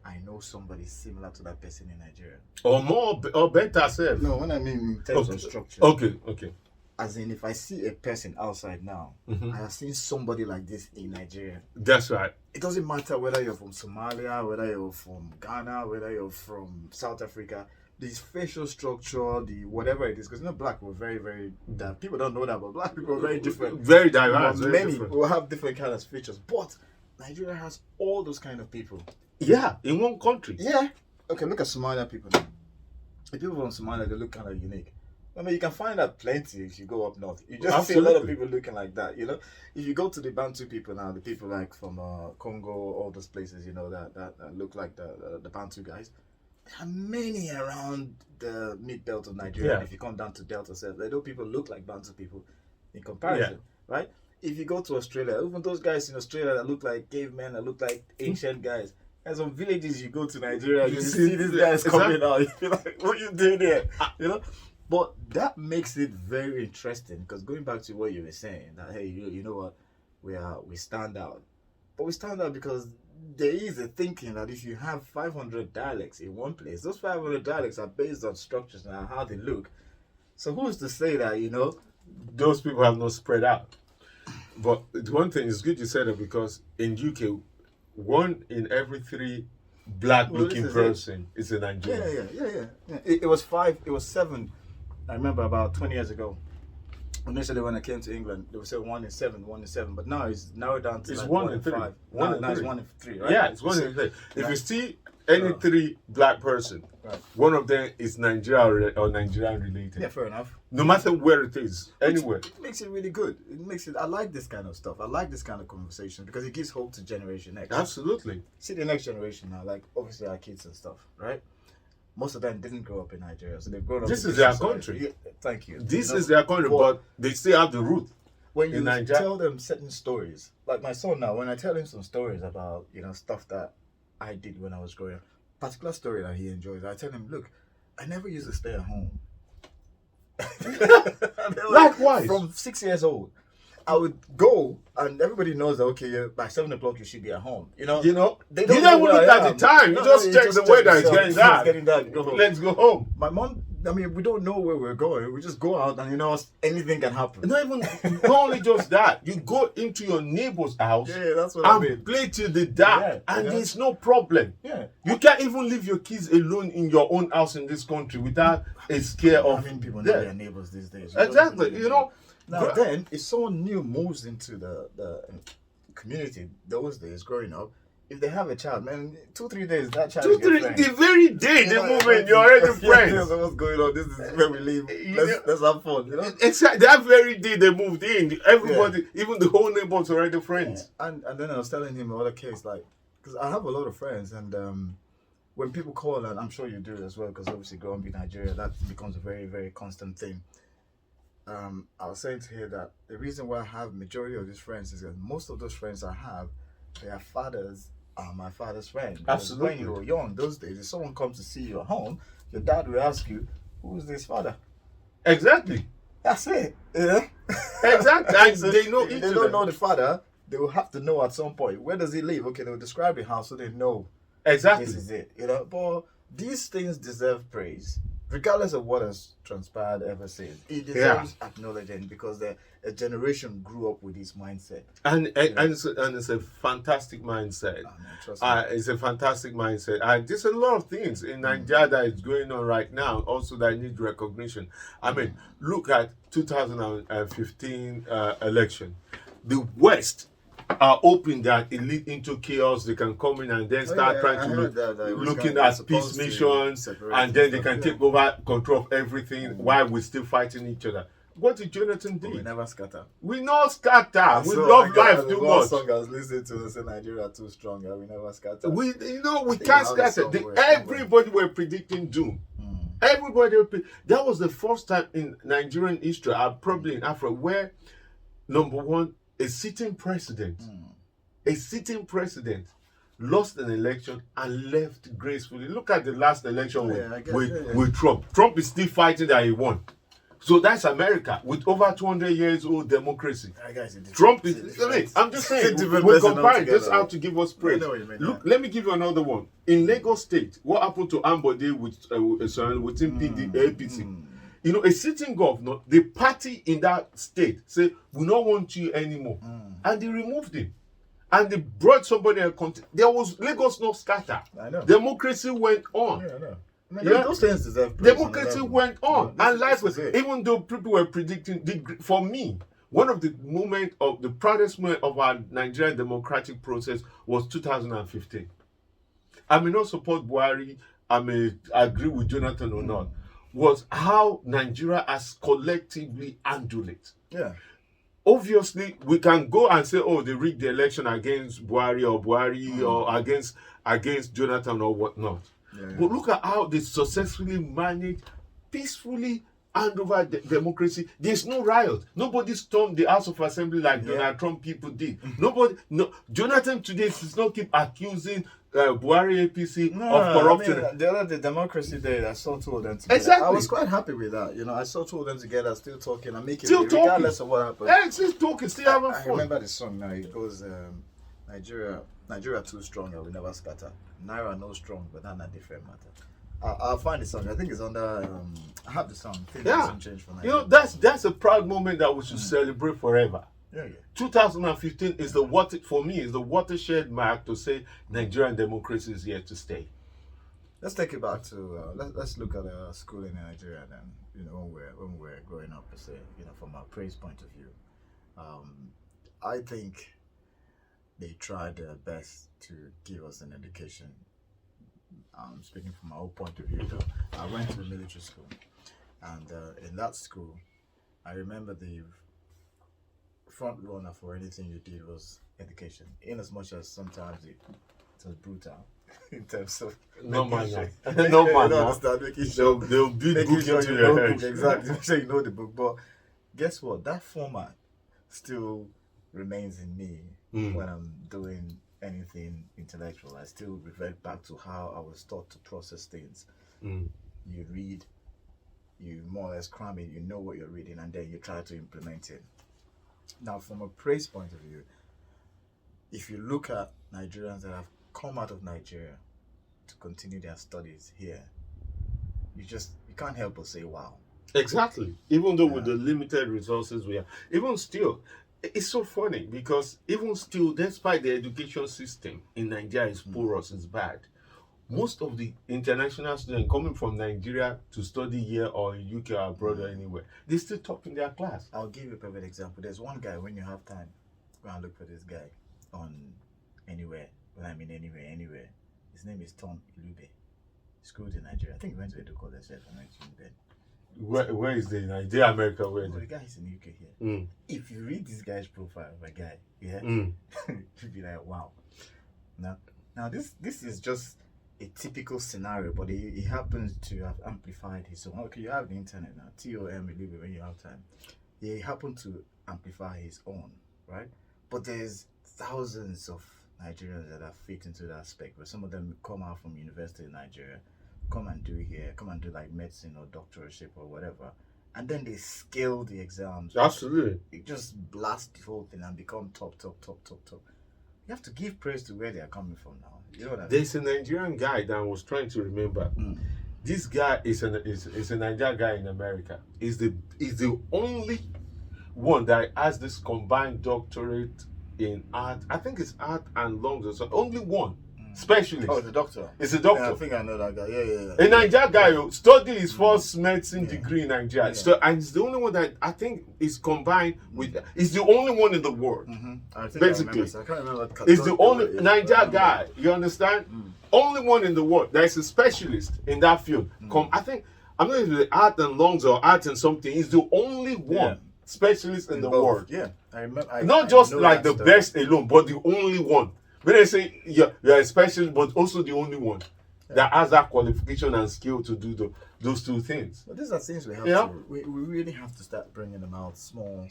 I know somebody similar to that person in Nigeria. Or more, or better self. No, when I mean in terms of structure. Okay. As in, if I see a person outside now, I have seen somebody like this in Nigeria. That's right. It doesn't matter whether you're from Somalia, whether you're from Ghana, whether you're from South Africa. This facial structure, the whatever it is, because black were very, very. People don't know that, but black people are very different. Very diverse. But Very many different. will have different kind of features, but Nigeria has all those kind of people. Yeah, in one country. Yeah. Okay, look at Somalia people now. The people from Somalia, they look kind of unique. I mean, you can find that plenty if you go up north. You just see a lot of people looking like that, you know. If you go to the Bantu people now, the people like from Congo, all those places, you know, that look like the Bantu guys. There are many around the mid-belt of Nigeria. Yeah. If you come down to Delta South, those people look like Bantu people in comparison, right? If you go to Australia, even those guys in Australia that look like cavemen, that look like ancient guys, there's some villages you go to Nigeria, you see these guys coming out. You feel like, what you doing there? You know? But that makes it very interesting, because going back to what you were saying, that hey, you know what, we stand out. But we stand out because there is a thinking that if you have 500 dialects in one place, those 500 dialects are based on structures and how they look. So who's to say that, you know? Those people have not spread out. But the one thing is good you said it, because in UK, 1 in every 3 black-looking person is a Nigerian. Yeah. It was 5, it was 7. I remember about 20 years ago. Initially, when I came to England, they would say 1 in 7, 1 in 7. But now it's narrowed down to It's like 1 1 in 3. 5. 1 in Now it's 3. 1 in 3, right? Yeah, it's 1 So, in 3. If you see Any Oh. three black person, Right. one of them is or Nigerian related. Yeah, fair enough. No matter where it is, anywhere. It makes it really good. It makes it. I like this kind of stuff. I like this kind of conversation because it gives hope to Generation X. Absolutely. See the next generation now, like obviously our kids and stuff, right? Most of them didn't grow up in Nigeria, so they've grown up. This in is their society. country. Yeah, thank you. This You know, is their country, but they still have the root. when you in Nigeria. tell them certain stories, like my son now, when I tell him some stories about stuff that I did when I was growing up, particular story that he enjoys, I tell him, look, I never used to stay at home. Likewise. From 6 years old, I would go, and everybody knows that by 7 o'clock you should be at home. They They don't don't even know look where I at am. the time. You No, just you check just the check weather. It's yourself. getting It's dark. getting dark. Go home. Let's go home. My mom, we don't know where we're going. We just go out, and anything can happen. Not only just that, you go into your neighbor's house Yeah, that's what I mean. and play till the dark, Yeah, and yeah. there's no problem. Yeah. You can't even leave your kids alone in your own house in this country without a scare of. I mean, people know Yeah. their neighbors these days. Exactly. Now then, if someone new moves into the community those days growing up, if they have a child, man, 2-3 days that child is your friend. The very day they move in, you're already Yeah, friends. so what's going on? This is where we live. Let's have fun. Exactly. That very day they moved in, everybody, even the whole neighborhood's already friends. And then I was telling him another case, like, because I have a lot of friends, and when people call, and I'm sure you do as well, because obviously growing up in Nigeria, that becomes a very, very constant thing. I was saying to her that the reason why I have majority of these friends is that most of those friends I have, their fathers are my father's friend. Because Absolutely. when you were young, those days, if someone comes to see you at home, your dad will ask you, "Who's this father?" Exactly. That's it. Yeah. Exactly. And So they know if each they other. don't know the father, they will have to know at some point, where does he live? Okay, they'll describe the house so they know Exactly. this is it. But these things deserve praise, regardless of what has transpired ever since. It deserves acknowledgement because a generation grew up with this mindset. And it's a fantastic mindset. Man, trust me. It's a fantastic mindset. There's a lot of things in Nigeria that is going on right now also that need recognition. I mean, look at 2015 election. The West are hoping that it lead into chaos. They can come in and then start trying to looking at peace missions, and then they can take over control of everything while we're still fighting each other. What did Jonathan do? We never scatter. We not scatter. We So, love I life too one much. song I was listening to say Nigeria too strong. We never scatter. We think can't I have a scatter. song where Everybody were predicting doom. Everybody that was the first time in Nigerian history, probably in Africa, where number one, a sitting president lost an election and left gracefully. Look at the last election with Trump. Trump is still fighting that he won. So that's America with over 200 years old democracy. Trump is. I'm just saying. We compare just how to give us praise. Look, let me give you another one. In Lagos State, what happened to Ambode within APC? A sitting governor, the party in that state say, "We don't want you anymore," and they removed him. And they brought somebody and there was Lagos no scatter. I know. Democracy went on. Yeah, I know. Those things deserve praise. Democracy went on, and life was, even though people were predicting, for me, one of the proudest moment of our Nigerian democratic process was 2015. I may not support Buhari, I may agree with Jonathan or not, was how Nigeria has collectively handled it. Yeah. Obviously, we can go and say, "Oh, they rigged the election against Buhari or against Jonathan or whatnot." Yeah. But look at how they successfully managed peacefully hand over democracy. There's no riot. Nobody stormed the House of Assembly like Donald Trump people did. Jonathan today does not keep accusing Buhari APC of corruption. I mean, the other day, Democracy Day, I saw two of them together. Exactly. I was quite happy with that. I saw two of them together, still talking and making Still it, talking. regardless of what happened. Yeah, still talking, still having I fun. remember the song now. It goes, Nigeria too strong and we never scatter. Naira no strong, but that's a different matter. I'll find the song. I think it's under. I have the song. Things doesn't change for Nigeria. That's a proud moment that we should celebrate forever. Yeah. 2015 is the watershed mark to say Nigerian democracy is here to stay. Let's take it back to let's look at schooling in Nigeria then. When we're growing up, per se. From a praise point of view, I think they tried their best to give us an education speaking from my own point of view, though, I went to the military school, and in that school, I remember the front runner for anything you did was education. In as much as sometimes it was brutal in terms of No making man, sure- no you man. don't no. understand, making sure They'll beat making book sure into you your know the head. book, exactly. Make sure you know the book. But guess what? That format still remains in me when I'm doing anything intellectual. I still revert back to how I was taught to process things. You read, you more or less cram it, you know what you're reading, and then you try to implement it. Now, from a praise point of view, if you look at Nigerians that have come out of Nigeria to continue their studies here, you can't help but say, wow. Exactly. Even though with the limited resources we have, even still, it's so funny because even still, despite the education system in Nigeria is porous, it's bad. Most of the international students coming from Nigeria to study here or in UK or abroad or anywhere, they still top in their class. I'll give you a perfect example. There's one guy, when you have time, go and look for this guy on anywhere. When I mean anywhere. His name is Tom Ilube. Schooled in Nigeria. I think he went to Edo College. I mentioned then. Where is the Nigeria, America? Where? The guy is in the UK here. If you read this guy's profile of a guy, you'd be like, wow. Now this is just a typical scenario, but he happens to have amplified his own. Okay, you have the internet now. TOM Ilube when you have time. He happened to amplify his own, right? But there's thousands of Nigerians that are fit into that aspect, where some of them come out from university in Nigeria, come and do like medicine or doctorship or whatever, and then they scale the exams. Absolutely. It just blast the whole thing and become top. You have to give praise to where they are coming from now. You know what I mean? There's a Nigerian guy that I was trying to remember. This guy is a Nigerian guy in America. Is the only one that has this combined doctorate in art. I think it's art and lungs or something. Only one specialist. Oh, the doctor. It's a doctor. Yeah, I think I know that guy. Yeah. A Nigerian guy who studied his first medicine degree in Nigeria. So, and he's the only one that I think is combined with. He's the only one in the world. I think Basically, I can't remember. he's the only Nigerian guy. You understand? Only one in the world that is a specialist in that field. I think I'm not even art and lungs or art and something. He's the only one specialist in the both. world. Yeah, I remember. Not just like the best alone, but the only one. When they say you're a specialist, but also the only one that has that qualification and skill to do those two things. But these are things we have to. We really have to start bringing them out small.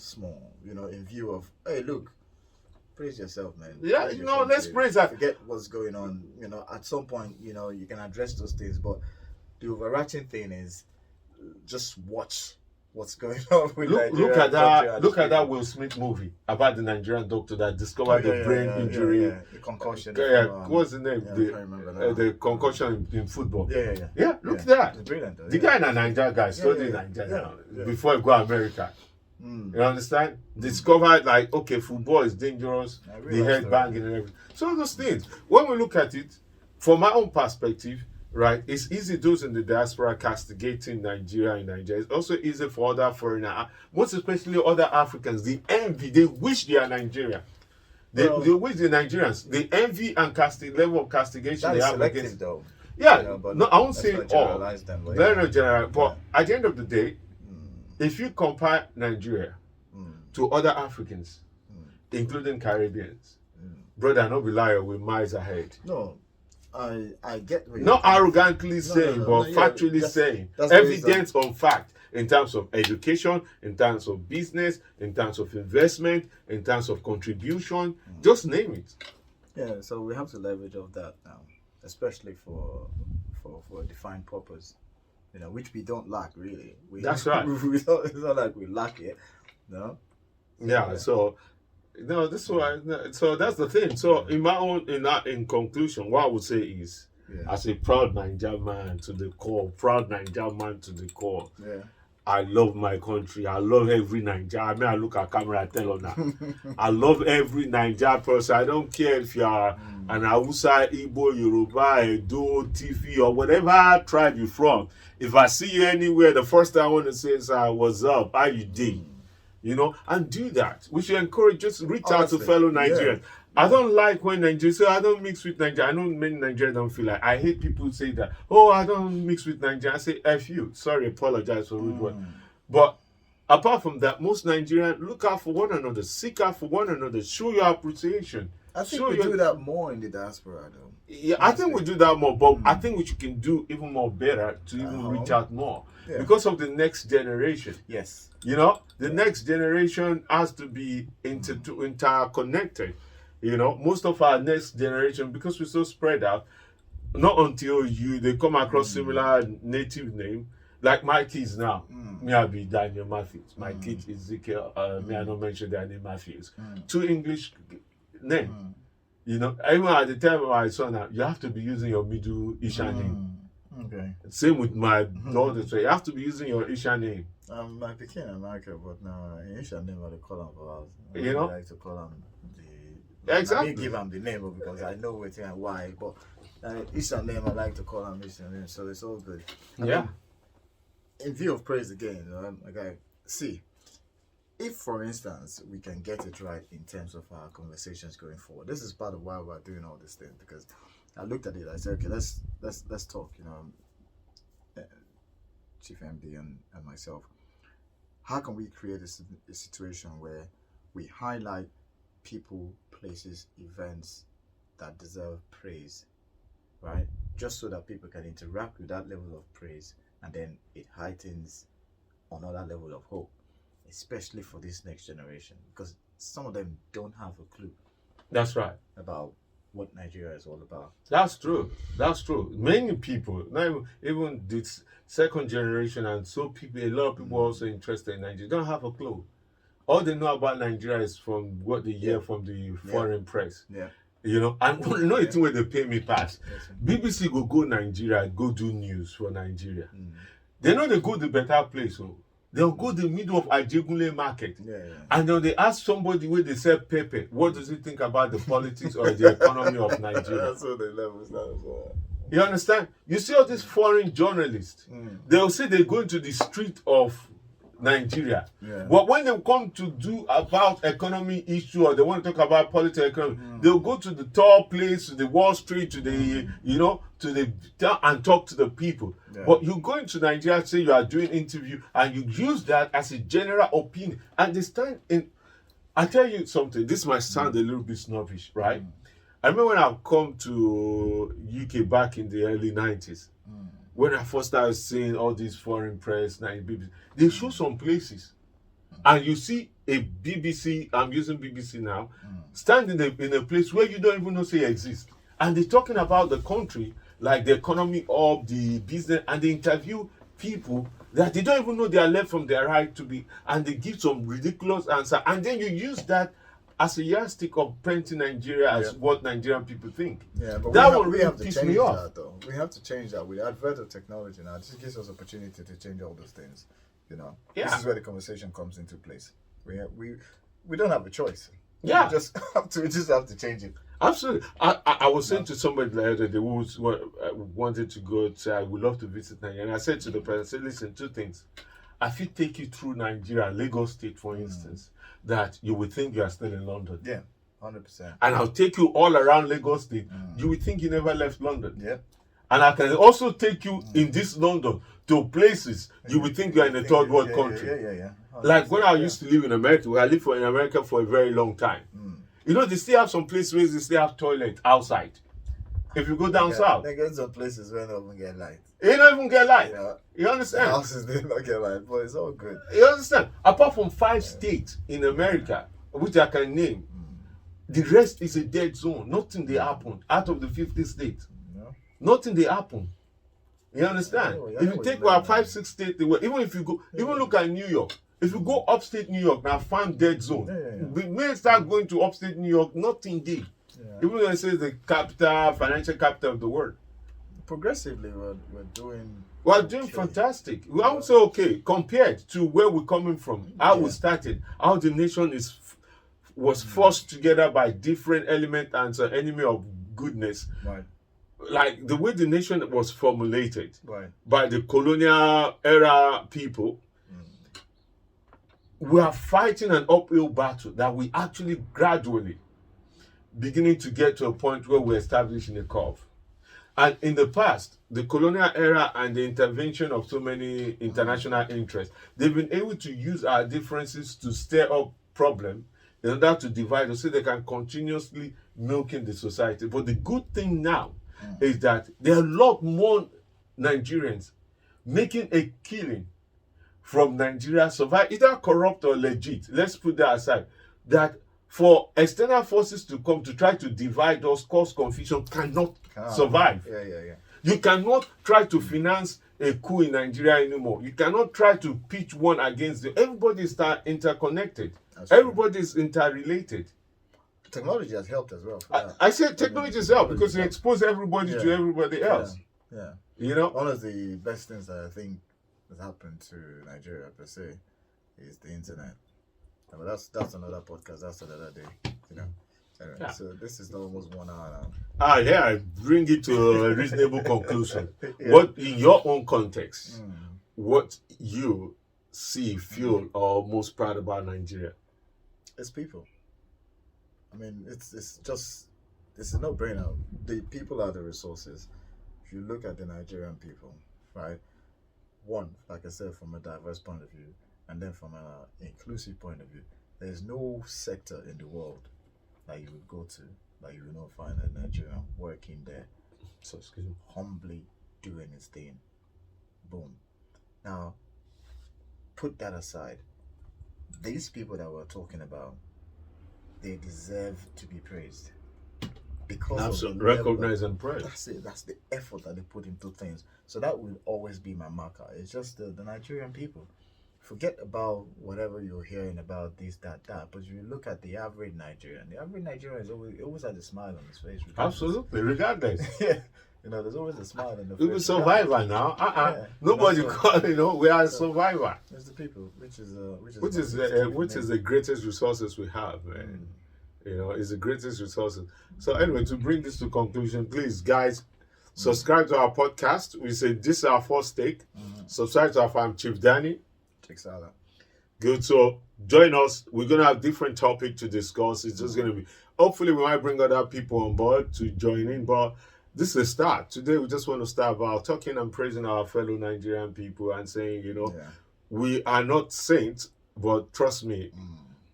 You know, in view of, hey, look, praise yourself, man. Yeah, praise you know, let's praise that. Forget what's going on. You know, at some point, you know, you can address those things, but the overarching thing is just watch what's going on with look at that Will Smith movie about the Nigerian doctor that discovered the brain injury. The concussion. What's the name? I can't remember the concussion in football. Yeah, look at that. It's brilliant, though. The guy in a Nigerian guy studied in Nigeria before he go to America. You understand? Discovered like, okay, football is dangerous, the head banging and everything. So those things. When we look at it, from my own perspective, right, it's easy those in the diaspora castigating Nigeria in Nigeria. It's also easy for other foreigners, most especially other Africans. They envy, they wish they are Nigerian. They wish the Nigerians. They envy and level of castigation they have against. Though. Yeah, you know, but no, I won't say all. Them, Very general. But at the end of the day, if you compare Nigeria to other Africans, including Caribbeans, brother, not be liar, we're miles ahead. No. I get what not arrogantly saying, but factually saying. Evidence on fact in terms of education, in terms of business, in terms of investment, in terms of contribution. Just name it. Yeah, so we have to leverage off that now, especially for a defined purpose, you know, which we don't lack really. That's right. It's not like we lack it, no. Yeah. So. No, this one. So that's the thing. So in conclusion, what I would say is, as a proud Nigerian man to the core, I love my country. I love every Nigerian. I mean, I look at camera, I tell her now. I love every Nigerian person. I don't care if you are an Hausa, Igbo, Yoruba, Edo, Tifi, or whatever tribe you're from. If I see you anywhere, the first thing I want to say is, what's up? How you doing? and do that. We should encourage, just reach out to Honestly, fellow yeah. Nigerians. I don't like when Nigerians say, I don't mix with Nigeria. I know many Nigerians don't feel like, I hate people who say that, oh, I don't mix with Nigeria. I say, F you. Sorry, apologize for rude word. But apart from that, most Nigerians look out for one another, seek out for one another, show your appreciation. I think we do that more in the diaspora, though. Yeah, I think we do that more, but I think we can do even more better to even reach out more because of the next generation. Yes. The next generation has to be interconnected. Most of our next generation, because we're so spread out, not until they come across similar native name. Like my kids now, me I be Daniel Matthews. My kid Ezekiel, me I don't mention their name Matthews. Two English name. Even at the time of my son now, you have to be using your middle Isha name. Okay. Same with my daughter, so you have to be using your Isha name. My became American, but no, Isha name I call him for us. I like to call him Exactly. I give him the name because I know what and why, but Isha name I like to call him Isha name, so it's all good. In view of praise again, see, if for instance we can get it right in terms of our conversations going forward, this is part of why we're doing all this thing, because I looked at it, I said, okay, let's talk, Chief MD and myself, how can we create a situation where we highlight people, places, events that deserve praise, right? Just so that people can interact with that level of praise, and then it heightens another level of hope, especially for this next generation, because some of them don't have a clue. That's right. About what Nigeria is all about. That's true. Many people, not even this second generation, and a lot of people also interested in Nigeria, don't have a clue. All they know about Nigeria is from what they hear from the foreign press. Yeah. And it's where they pay me pass. BBC go Nigeria, go do news for Nigeria. They know they go the better place. So they'll go the middle of Ajegunle market. And then they ask somebody where they sell pepper, what does he think about the politics or the economy of Nigeria? That's what the levels now as well. You understand? You see all these foreign journalists, they'll say they go into the street of Nigeria. But when they come to do about economy issue, or they want to talk about political economy, they'll go to the tall place, to the Wall Street, to the to the town and talk to the people. But you go into Nigeria, say you are doing interview, and you use that as a general opinion. And this time, I tell you something. This might sound a little bit snobbish, right? I remember when I come to UK back in the early 90s. When I first started seeing all these foreign press, BBC, they show some places, and you see a BBC. I'm using BBC now, standing in a place where you don't even know say exist, and they're talking about the country, like the economy of the business, and they interview people that they don't even know they are left from their right to be, and they give some ridiculous answer, and then you use that as a yardstick of painting Nigeria as what Nigerian people think. Yeah, but that we have to change that, though. We have to change that. With the advent of technology now, this gives us opportunity to change all those things. This is where the conversation comes into place. We don't have a choice. Yeah, we just have to change it. Absolutely. I was saying to somebody the other day who wanted to go to say, I would love to visit Nigeria, and I said to the person, I said, listen, two things. I feel take you through Nigeria, Lagos State, for instance, that you would think you are still in London. Yeah, 100%. And I'll take you all around Lagos State. You would think you never left London. Yeah. And I can also take you in this London to places you would think you're in a third world country. Yeah. Like when I used to live in America, where I lived in America for a very long time. They still have some places where they still have toilet outside. If you go down south. They get some places where they don't even get light. They don't even get light. You understand? Houses they don't get light, but it's all good. You understand? Apart from 5 states in America, which I can name, the rest is a dead zone. Nothing they happen out of the 50 states. Nothing they happen. You understand? If you take about 5, 6 states, even if you go, even look at New York. If you go upstate New York, now find dead zone. We may start going to upstate New York, nothing did. Even though it says the capital, financial capital of the world. Progressively, we're doing. We're doing fantastic. I would say okay compared to where we're coming from, how we started, how the nation was forced together by different elements and an enemy of goodness. Right. Like the way the nation was formulated Right. by the colonial era people. we are fighting an uphill battle that we actually gradually beginning to get to a point where we're establishing a curve. And in the past, the colonial era and the intervention of so many international interests, they've been able to use our differences to stir up problems in order to divide us so they can continuously milk in the society. But the good thing now is that there are a lot more Nigerians making a killing from Nigeria survive, either corrupt or legit. Let's put that aside. That for external forces to come to try to divide us, cause confusion, cannot survive. Yeah. You cannot try to finance a coup in Nigeria anymore. You cannot try to pitch one against the. Everybody is interconnected. Everybody is interrelated. Technology has helped as well. I said technology has helped because it exposes everybody to everybody else. Yeah. You know? One of the best things that I think has happened to Nigeria per se is the internet. But that's another podcast. That's another day. You know. Anyway, so this is almost 1 hour now. I bring it to a reasonable conclusion. What, in your own context, what you see, feel, or most proud about Nigeria? It's people. I mean, it's a no-brainer. The people are the resources. If you look at the Nigerian people, right? One, like I said, from a diverse point of view, and then from an inclusive point of view, there's no sector in the world that you would go to that you will not find a Nigerian working there, so humbly doing his thing. Boom. Now, put that aside. These people that we're talking about, they deserve to be praised because of the recognize and praise. That's it. That's the effort that they put into things. So that will always be my marker. It's just the Nigerian people. Forget about whatever you're hearing about this, that. But you look at the average Nigerian. The average Nigerian is always has a smile on his face. Absolutely, regardless. Yeah. You know, there's always a smile on the face. We're a survivor now. Yeah. Nobody we are a survivor. It's the people, which is the greatest resources we have, man. You know, it's the greatest resources. So anyway, to bring this to conclusion, please, guys, subscribe to our podcast. We say this is our first take. Subscribe to our farm, Chief Danny. Jake Salsa. Good. So join us. We're gonna have different topic to discuss. It's just gonna be. Hopefully, we might bring other people on board to join in. But this is a start. Today, we just want to start about talking and praising our fellow Nigerian people and saying, you know, we are not saints, but trust me,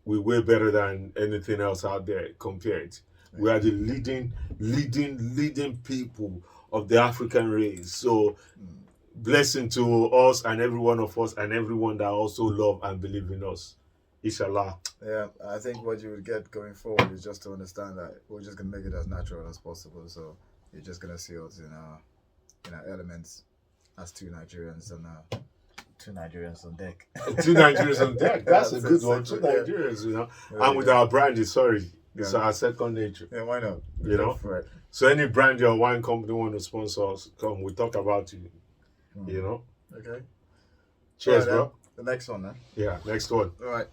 we're way better than anything else out there compared. We are the leading people of the African race. So. Blessing to us and every one of us and everyone that also love and believe in us. Inshallah. Yeah, I think what you would get going forward is just to understand that we're just going to make it as natural as possible. So you're just going to see us in our elements as two Nigerians on deck. Two Nigerians on deck. That's a good one. Two Nigerians, you know. And with our brandy, it's our second nature. Yeah, why not? You know? Right. So any brandy or wine company want to sponsor us, come, we talk about you. You know? Okay. Cheers, right, bro. The next one, then. Yeah, next one. All right.